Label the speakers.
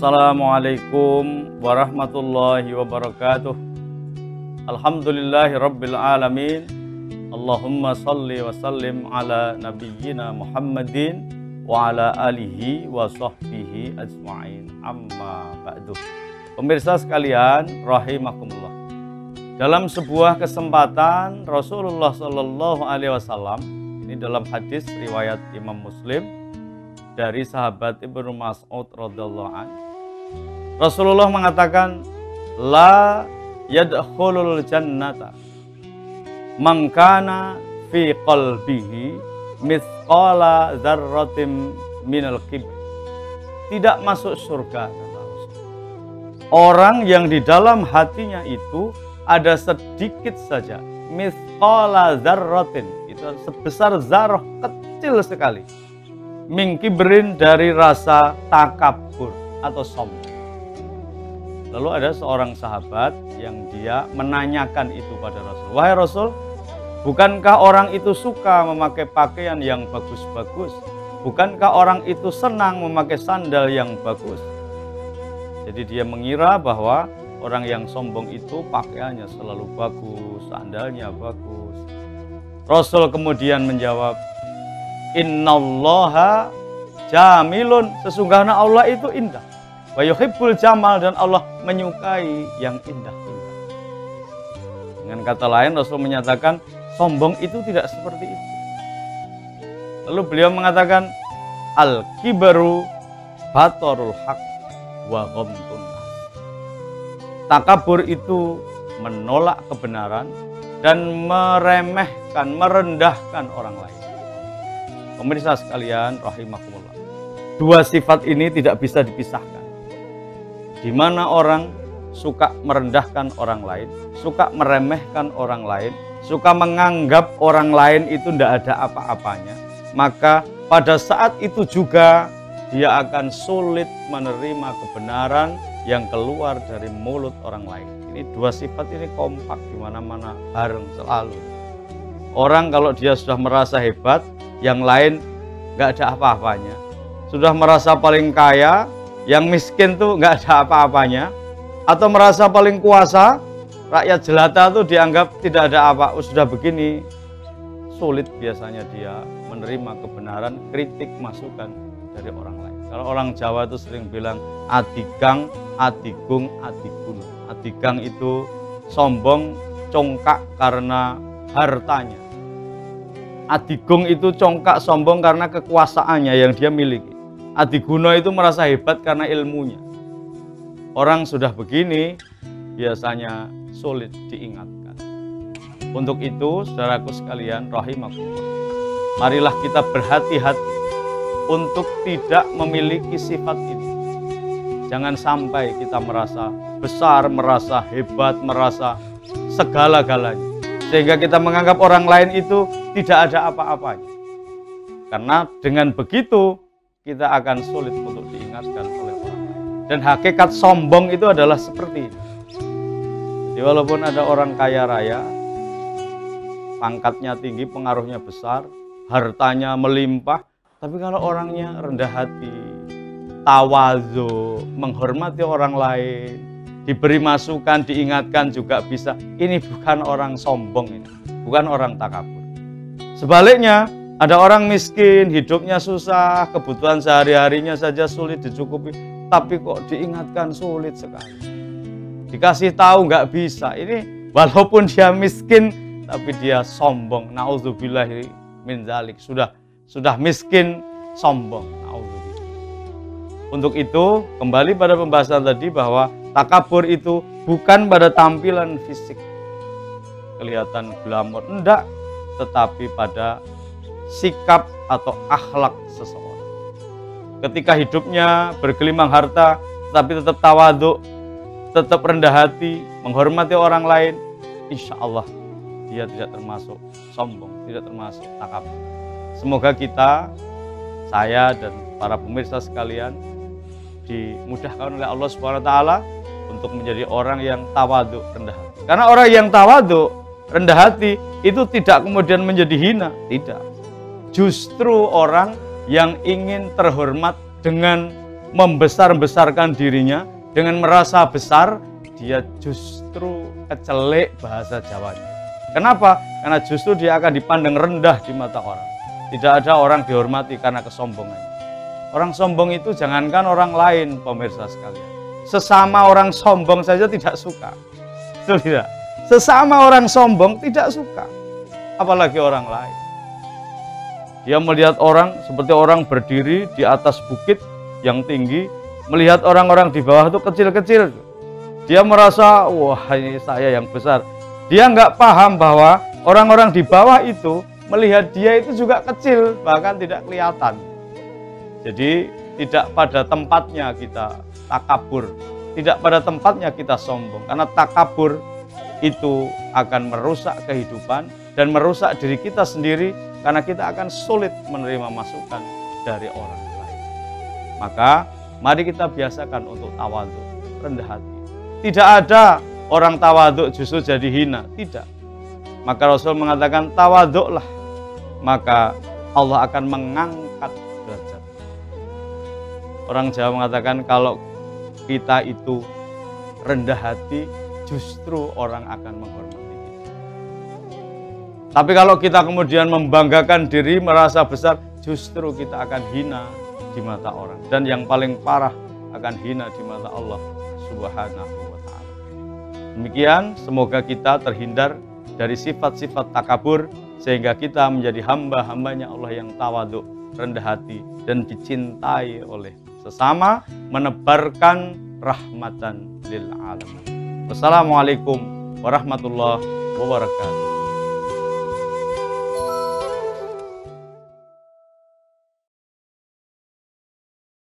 Speaker 1: Assalamualaikum warahmatullahi wabarakatuh. Alhamdulillahi rabbil alamin. Allahumma salli wa sallim ala nabiyyina Muhammadin wa ala alihi wa sahbihi ajma'in. Amma ba'du. Pemirsa sekalian rahimakumullah. Dalam sebuah kesempatan Rasulullah Shallallahu alaihi wasallam, ini dalam hadis riwayat Imam Muslim dari sahabat Ibnu Mas'ud radhiyallahu anhu, Rasulullah mengatakan, la yadkhulul jannata man kana fi qalbihi mithqala dzarratin minal kibr. Tidak masuk surga orang yang di dalam hatinya itu ada sedikit saja mithqala dzarratin, itu sebesar zarah kecil sekali, min kibrin, dari rasa takabur atau sombong. Lalu ada seorang sahabat yang dia menanyakan itu pada Rasul. Wahai Rasul, bukankah orang itu suka memakai pakaian yang bagus-bagus? Bukankah orang itu senang memakai sandal yang bagus? Jadi dia mengira bahwa orang yang sombong itu pakaiannya selalu bagus, sandalnya bagus. Rasul kemudian menjawab, innallaha jamilun, sesungguhnya Allah itu indah. Wa yuhibbul jamal, dan Allah menyukai yang indah-indah. Dengan kata lain, Rasul menyatakan sombong itu tidak seperti itu. Lalu beliau mengatakan, al-kibaru batorul haq wa ghamtun nas. Takabur itu menolak kebenaran dan meremehkan, merendahkan orang lain. Pemirsa sekalian rahimakumullah, dua sifat ini tidak bisa dipisahkan. Di mana orang suka merendahkan orang lain, suka meremehkan orang lain, suka menganggap orang lain itu tidak ada apa-apanya, maka pada saat itu juga dia akan sulit menerima kebenaran yang keluar dari mulut orang lain. Ini dua sifat ini kompak di mana-mana, bareng selalu. Orang kalau dia sudah merasa hebat, yang lain nggak ada apa-apanya. Sudah merasa paling kaya, yang miskin tuh nggak ada apa-apanya. Atau merasa paling kuasa, rakyat jelata tuh dianggap tidak ada apa. Sudah begini, sulit biasanya dia menerima kebenaran, kritik, masukan dari orang lain. Kalau orang Jawa itu sering bilang adigang, adigung, adigun. Adigang itu sombong, congkak karena hartanya. Adigung itu congkak sombong karena kekuasaannya yang dia miliki. Adiguna itu merasa hebat karena ilmunya. Orang sudah begini biasanya sulit diingatkan. Untuk itu, saudaraku sekalian rahimakumullah, marilah kita berhati-hati untuk tidak memiliki sifat ini. Jangan sampai kita merasa besar, merasa hebat, merasa segala-galanya, sehingga kita menganggap orang lain itu tidak ada apa-apanya. Karena dengan begitu kita akan sulit untuk diingatkan oleh orang lain. Dan hakikat sombong itu adalah seperti ini. Jadi walaupun ada orang kaya raya, pangkatnya tinggi, pengaruhnya besar, hartanya melimpah, tapi kalau orangnya rendah hati, tawadhu, menghormati orang lain, diberi masukan, diingatkan juga bisa, ini bukan orang sombong, ini bukan orang takabur. Sebaliknya, ada orang miskin, hidupnya susah, kebutuhan sehari-harinya saja sulit dicukupi, tapi kok diingatkan sulit sekali. Dikasih tahu nggak bisa. Ini walaupun dia miskin, tapi dia sombong. Nauzubillahi min dzalik. Sudah miskin, sombong. Nauzubillah. Untuk itu, kembali pada pembahasan tadi bahwa takabur itu bukan pada tampilan fisik, kelihatan glamor, enggak, tetapi pada sikap atau akhlak seseorang. Ketika hidupnya bergelimang harta, tapi tetap tawadhu, tetap rendah hati, menghormati orang lain, insya Allah dia tidak termasuk sombong, tidak termasuk takabur. Semoga kita, saya dan para pemirsa sekalian, dimudahkan oleh Allah SWT untuk menjadi orang yang tawadhu, rendah hati. Karena orang yang tawadhu, rendah hati itu tidak kemudian menjadi hina, tidak. Justru orang yang ingin terhormat dengan membesar-besarkan dirinya, dengan merasa besar, dia justru kecelek bahasa Jawanya. Kenapa? Karena justru dia akan dipandang rendah di mata orang. Tidak ada orang dihormati karena kesombongannya. Orang sombong itu jangankan orang lain, pemirsa sekalian. Sesama orang sombong saja tidak suka. Betul tidak? Sesama orang sombong tidak suka. Apalagi orang lain. Dia melihat orang seperti orang berdiri di atas bukit yang tinggi, melihat orang-orang di bawah itu kecil-kecil. Dia merasa, wah ini saya yang besar. Dia nggak paham bahwa orang-orang di bawah itu melihat dia itu juga kecil, bahkan tidak kelihatan. Jadi tidak pada tempatnya kita takabur, tidak pada tempatnya kita sombong. Karena takabur itu akan merusak kehidupan dan merusak diri kita sendiri, karena kita akan sulit menerima masukan dari orang lain. Maka mari kita biasakan untuk tawadhu, rendah hati. Tidak ada orang tawadhu justru jadi hina, tidak. Maka Rasul mengatakan tawadhulah, maka Allah akan mengangkat derajat. Orang Jawa mengatakan kalau kita itu rendah hati, justru orang akan menghormati kita. Tapi kalau kita kemudian membanggakan diri, merasa besar, justru kita akan hina di mata orang. Dan yang paling parah, akan hina di mata Allah Subhanahu wa ta'ala. Demikian, semoga kita terhindar dari sifat-sifat takabur, sehingga kita menjadi hamba-hambanya Allah yang tawadhu, rendah hati, dan dicintai oleh sesama, menebarkan rahmatan lil alamin. Wassalamualaikum warahmatullahi wabarakatuh.